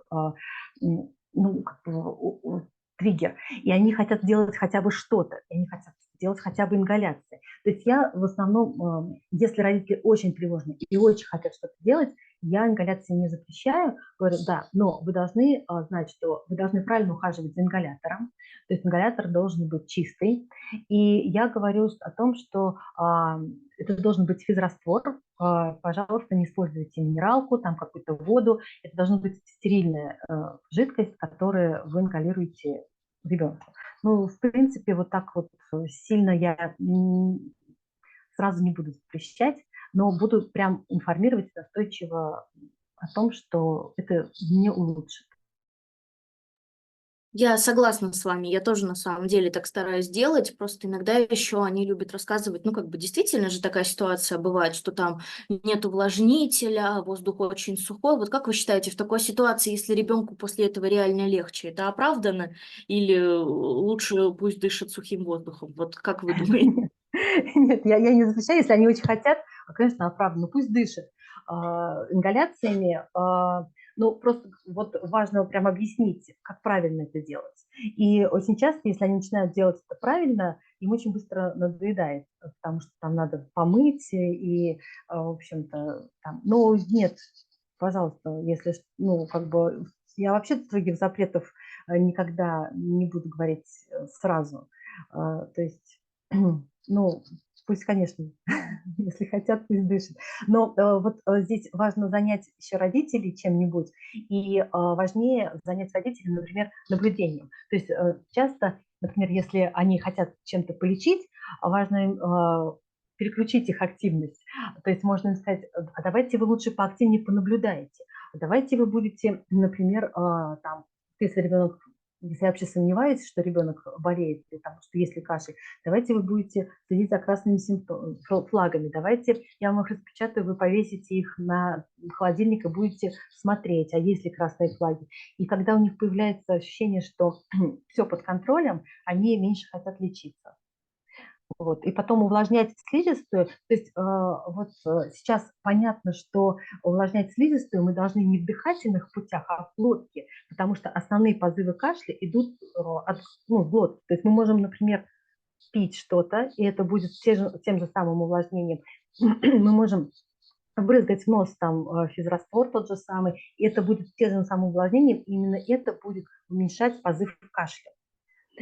ну, как бы, триггер. И они хотят делать хотя бы что-то, и они хотят делать хотя бы ингаляции. То есть я в основном, если родители очень тревожны и очень хотят что-то делать, я ингаляции не запрещаю, говорю, да, но вы должны знать, что вы должны правильно ухаживать за ингалятором, то есть ингалятор должен быть чистый. И я говорю о том, что это должен быть физраствор, пожалуйста, не используйте минералку, там какую-то воду, это должна быть стерильная жидкость, которую вы ингалируете ребенку. Ну, в принципе, вот так вот сильно я сразу не буду запрещать, но буду прям информировать настойчиво о том, что это не улучшит. Я согласна с вами, я тоже на самом деле так стараюсь делать, просто иногда еще они любят рассказывать, ну как бы действительно же такая ситуация бывает, что там нет увлажнителя, воздух очень сухой. Вот как вы считаете, в такой ситуации, если ребенку после этого реально легче, это оправдано или лучше пусть дышит сухим воздухом? Вот как вы думаете? Нет, я не запрещаю, если они очень хотят, конечно, оправданно, пусть дышат. Ингаляциями, ну, просто вот важно прям объяснить, как правильно это делать. И очень часто, если они начинают делать это правильно, им очень быстро надоедает, потому что там надо помыть и, в общем-то, там, ну, нет, пожалуйста, если, ну, как бы, я вообще строгих запретов никогда не буду говорить сразу. То есть, ну, пусть, конечно, если хотят, пусть дышат. Но вот здесь важно занять еще родителей чем-нибудь, и важнее занять родителей, например, наблюдением. То есть часто, например, если они хотят чем-то полечить, важно им переключить их активность. То есть можно им сказать, а давайте вы лучше поактивнее понаблюдаете. Давайте вы будете, например, там, если ребенок, если я вообще сомневаюсь, что ребенок болеет, или там, что если кашель, давайте вы будете следить за красными флагами, давайте я вам их распечатаю, вы повесите их на холодильник и будете смотреть, а есть ли красные флаги. И когда у них появляется ощущение, что все под контролем, они меньше хотят лечиться. Вот. И потом увлажнять слизистую. То есть вот сейчас понятно, что увлажнять слизистую мы должны не в дыхательных путях, а в глотке, потому что основные позывы кашля идут от, ну, в глотке. То есть мы можем, например, пить что-то, и это будет тем же самым увлажнением. Мы можем брызгать в нос там физраствор тот же самый, и это будет тем же самым увлажнением, и именно это будет уменьшать позыв кашля.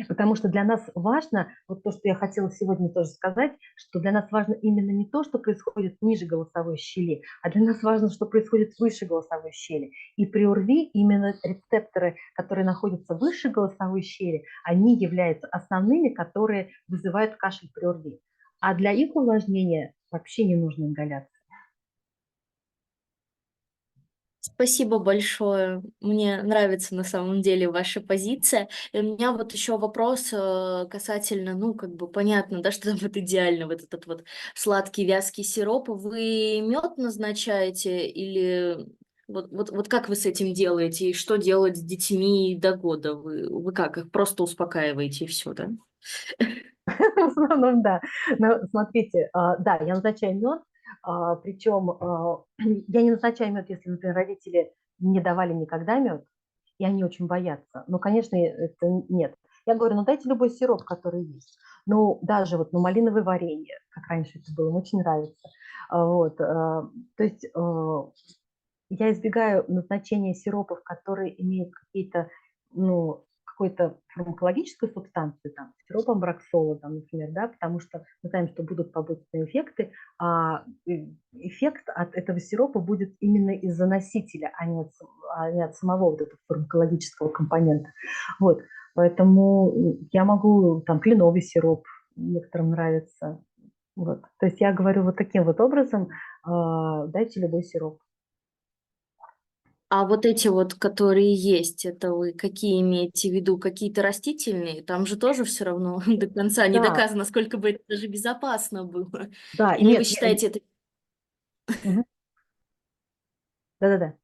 Потому что для нас важно, вот то, что я хотела сегодня тоже сказать, что для нас важно именно не то, что происходит ниже голосовой щели, а для нас важно, что происходит выше голосовой щели. И при ОРВИ именно рецепторы, которые находятся выше голосовой щели, они являются основными, которые вызывают кашель при ОРВИ. А для их увлажнения вообще не нужна ингаляция. Спасибо большое. Мне нравится на самом деле ваша позиция. И у меня вот еще вопрос касательно, ну, как бы понятно, да, что там вот идеально вот этот вот сладкий вязкий сироп. Вы мед назначаете или вот как вы с этим делаете? И что делать с детьми до года? Вы как, их просто успокаиваете и все, да? В основном, да. Но смотрите, да, я назначаю мед, причем я не назначаю мед, если, например, родители не давали никогда мед, и они очень боятся. Ну, конечно, это нет. Я говорю, ну дайте любой сироп, который есть. Ну, даже вот, ну, малиновое варенье, как раньше это было, им очень нравится. Вот, то есть я избегаю назначения сиропов, которые имеют какие-то, ну, какую-то фармакологическую субстанцию, там, сироп амброксола, там, например, да, потому что мы знаем, что будут побочные эффекты, а эффект от этого сиропа будет именно из-за носителя, а не от самого вот этого фармакологического компонента. Вот, поэтому я могу, там, кленовый сироп некоторым нравится. Вот. То есть я говорю вот таким вот образом, дайте любой сироп. А вот эти вот, которые есть, это вы какие имеете в виду? Какие-то растительные? Там же тоже все равно до конца не Да, доказано, насколько бы это даже безопасно было. да, Или вы нет, считаете это... мгм. Да-да-да.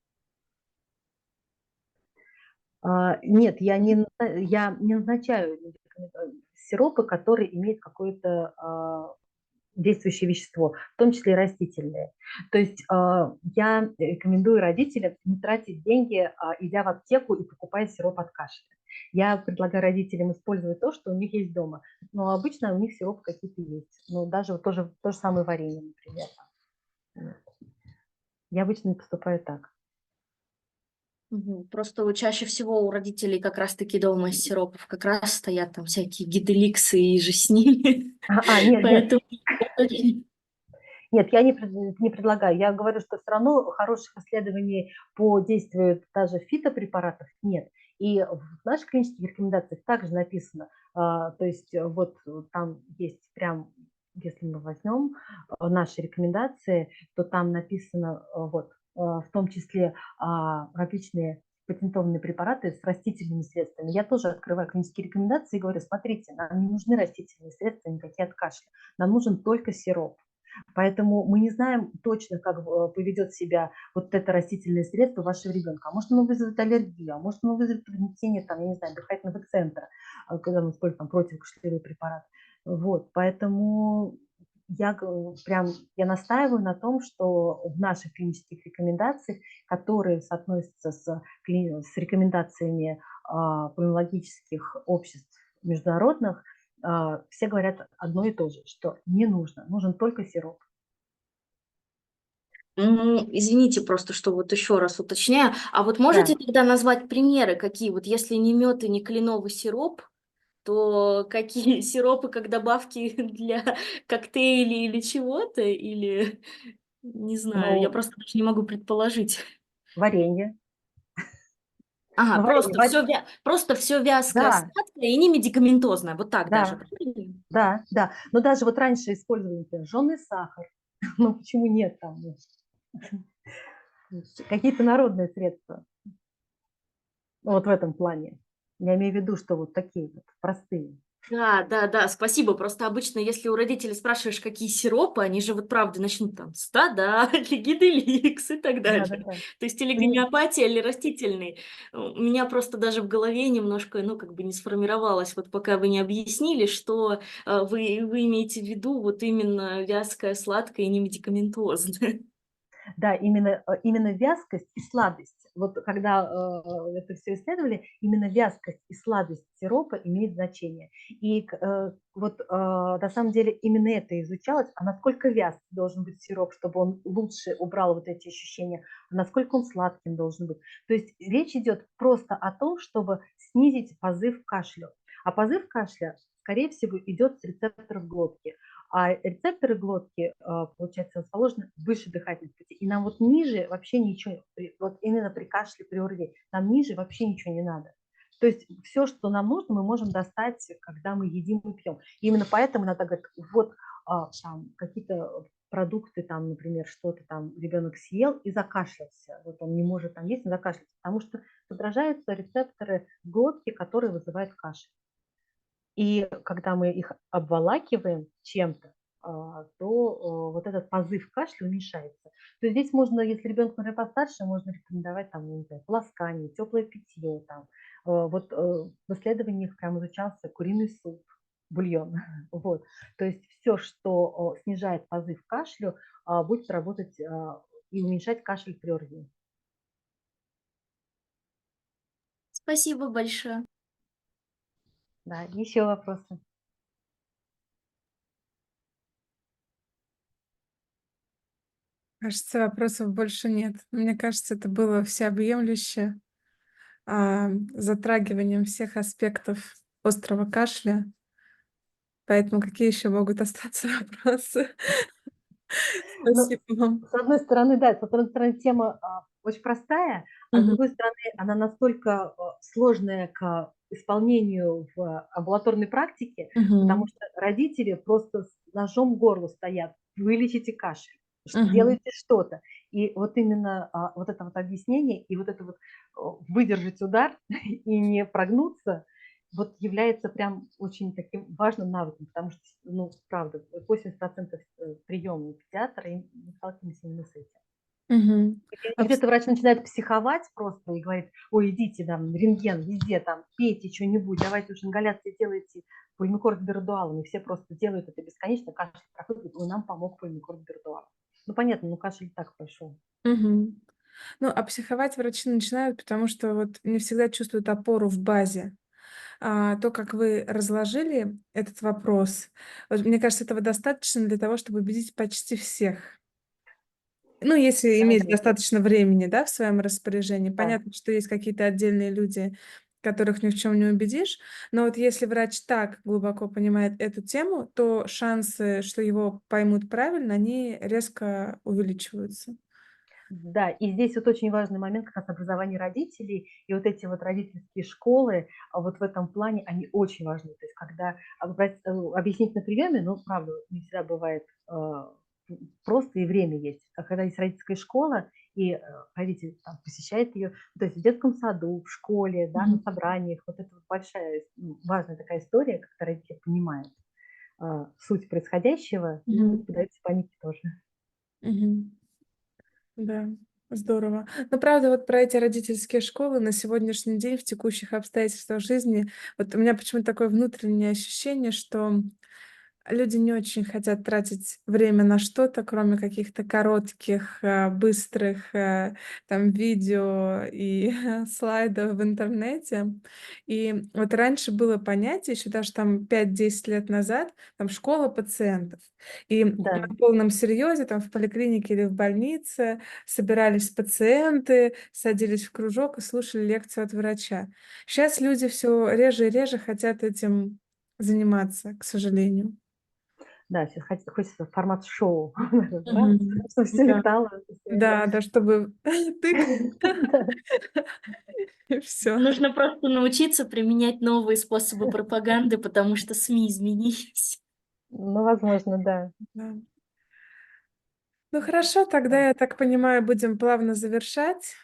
Нет, я не назначаю сиропы, которые имеют какое-то действующее вещество, в том числе и растительные. То есть я рекомендую родителям не тратить деньги, идя в аптеку и покупая сироп от кашля. Я предлагаю родителям использовать то, что у них есть дома. Но обычно у них сиропы какие-то есть. Ну, даже вот то же самое варенье, например. Я обычно поступаю так. Мгм. Просто вот чаще всего у родителей как раз-таки дома из сиропов как раз стоят там всякие гиделиксы и же с ними. Нет, нет, Поэтому... нет, я не предлагаю. Я говорю, что все равно хороших исследований по действию даже фитопрепаратов нет. И в наших клинических рекомендациях также написано, то есть вот там есть прям, если мы возьмем наши рекомендации, то там написано вот в том числе различные патентованные препараты с растительными средствами. Я тоже открываю клинические рекомендации и говорю, смотрите, нам не нужны растительные средства никакие от кашля, нам нужен только сироп. Поэтому мы не знаем точно, как поведет себя вот это растительное средство вашего ребенка. А может, оно вызовет аллергию, а может, оно вызовет возникновение, там, я не знаю, дыхательного центра, когда мы используем там противокашлевой препарат. Вот, поэтому я настаиваю на том, что в наших клинических рекомендациях, которые соотносятся с рекомендациями пульмонологических обществ международных, все говорят одно и то же, что не нужно, нужен только сироп. Извините просто, что вот еще раз уточняю. А вот можете Да. тогда назвать примеры, какие вот если не мед и не кленовый сироп, то какие сиропы как добавки для коктейлей или чего-то? Или не знаю, я Ну, просто даже не могу предположить. варенье. Ага, Ну, варенье, просто все вязкое, да, сладкое и не медикаментозное. Вот так даже, да, правильно? да, да. Но даже вот раньше использовали, например, жженый сахар. Ну, почему нет там? Какие-то народные средства. Вот в этом плане. Я имею в виду, что вот такие вот простые. Да, да, да, спасибо. Просто обычно, если у родителей спрашиваешь, какие сиропы, они же вот правда начнут там стада, лигиделикс и так Да, далее. да, да. То есть или гомеопатия, или растительный. У меня просто даже в голове немножко, ну, как бы не сформировалось, вот пока вы не объяснили, что вы имеете в виду вот именно вязкое, сладкое и не медикаментозное. Да, именно вязкость и сладость. Вот когда это все исследовали, именно вязкость и сладость сиропа имеет значение. И вот на самом деле именно это изучалось, а насколько вязкий должен быть сироп, чтобы он лучше убрал вот эти ощущения, а насколько он сладким должен быть. То есть речь идет просто о том, чтобы снизить позыв кашля. А позыв кашля, скорее всего, идет с рецепторов глотки. А рецепторы глотки, получается, расположены выше дыхательных путей. И нам вот ниже вообще ничего, вот именно при кашле, при ОРВИ, нам ниже вообще ничего не надо. То есть все, что нам нужно, мы можем достать, когда мы едим и пьем. И именно поэтому иногда говорят, вот там какие-то продукты, там, например, что-то там ребенок съел и закашлялся. Вот он не может там есть, но закашлялся, потому что подражаются рецепторы глотки, которые вызывают кашель. И когда мы их обволакиваем чем-то, то вот этот позыв кашля уменьшается. То есть здесь можно, если ребенок, например, постарше, можно рекомендовать там, не знаю, полоскание, теплое питье. Там. Вот в исследованиях прям изучался куриный суп, бульон. Вот. То есть все, что снижает позыв кашлю, будет работать и уменьшать кашель при ОРВИ. Спасибо большое. Да, еще вопросы? Кажется, вопросов больше нет. Мне кажется, это было всеобъемлюще, затрагиванием всех аспектов острого кашля. Поэтому какие еще могут остаться вопросы? Ну, Спасибо вам. с одной стороны, да, с одной стороны, тема очень простая, а с Мгм. другой стороны, она настолько сложная к исполнению в амбулаторной практике, потому Мгм. что родители просто с ножом в горло стоят: вылечите кашель, Мгм. делайте что-то. И вот именно вот это вот объяснение и вот это вот выдержать удар и не прогнуться, вот является прям очень таким важным навыком, потому что, ну, правда, 80% приема у педиатра, и мы сталкиваемся именно с этим. Мгм. И Абс где-то врач начинает психовать просто и говорит: ой, идите там, рентген, везде там, пейте что-нибудь, давайте уж ингаляции делайте пульмикорд бирдуалом. И все просто делают это бесконечно, кашель проходит, ой, нам помог пульмикорд бирдуал. Ну, понятно, ну кашель и так прошел. Мгм. Ну, а психовать врачи начинают, потому что вот не всегда чувствуют опору в базе. То, как вы разложили этот вопрос, вот мне кажется, этого достаточно для того, чтобы убедить почти всех. Ну, если иметь Наверное, достаточно времени, да, в своем распоряжении. да. Понятно, что есть какие-то отдельные люди, которых ни в чем не убедишь, но вот если врач так глубоко понимает эту тему, то шансы, что его поймут правильно, они резко увеличиваются. Да, и здесь вот очень важный момент как раз образование родителей. И вот эти вот родительские школы, вот в этом плане они очень важны. То есть когда объяснить на приеме, ну, правда, не всегда бывает просто и время есть. А когда есть родительская школа, и родитель там посещает ее, то есть в детском саду, в школе, да, на Мгм. собраниях. Вот это вот большая, важная такая история, когда родители понимают суть происходящего и Мгм. поддаются панике тоже. Мгм. Да, здорово. Но правда, вот про эти родительские школы на сегодняшний день в текущих обстоятельствах жизни, вот у меня почему-то такое внутреннее ощущение, что люди не очень хотят тратить время на что-то, кроме каких-то коротких, быстрых, там видео и слайдов в интернете. И вот раньше было понятие, еще даже там 5-10 лет назад, там школа пациентов. И Да, на полном серьезе там в поликлинике или в больнице собирались пациенты, садились в кружок и слушали лекцию от врача. Сейчас люди все реже и реже хотят этим заниматься, к сожалению. да, сейчас хочется формат шоу, раз, Мгм. чтобы все Да, летало. да, да, чтобы тык, Да, и всё. Нужно просто научиться применять новые способы пропаганды, потому что СМИ изменились. ну, возможно, да. Да. Ну хорошо, тогда, я так понимаю, будем плавно завершать.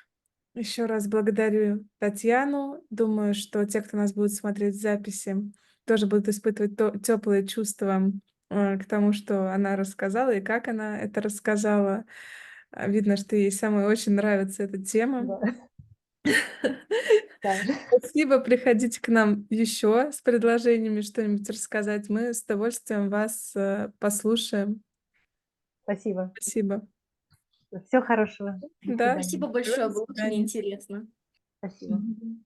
Еще раз благодарю Татьяну. Думаю, что те, кто нас будет смотреть в записи, тоже будут испытывать теплые чувства, к тому, что она рассказала и как она это рассказала. Видно, что ей самой очень нравится эта тема. Да, да. Спасибо, приходите к нам еще с предложениями что-нибудь рассказать. Мы с удовольствием вас, послушаем. Спасибо. Спасибо. Всего хорошего. До Да, свидания. Спасибо всего, большое, до было очень свидания. интересно. Спасибо. Мгм.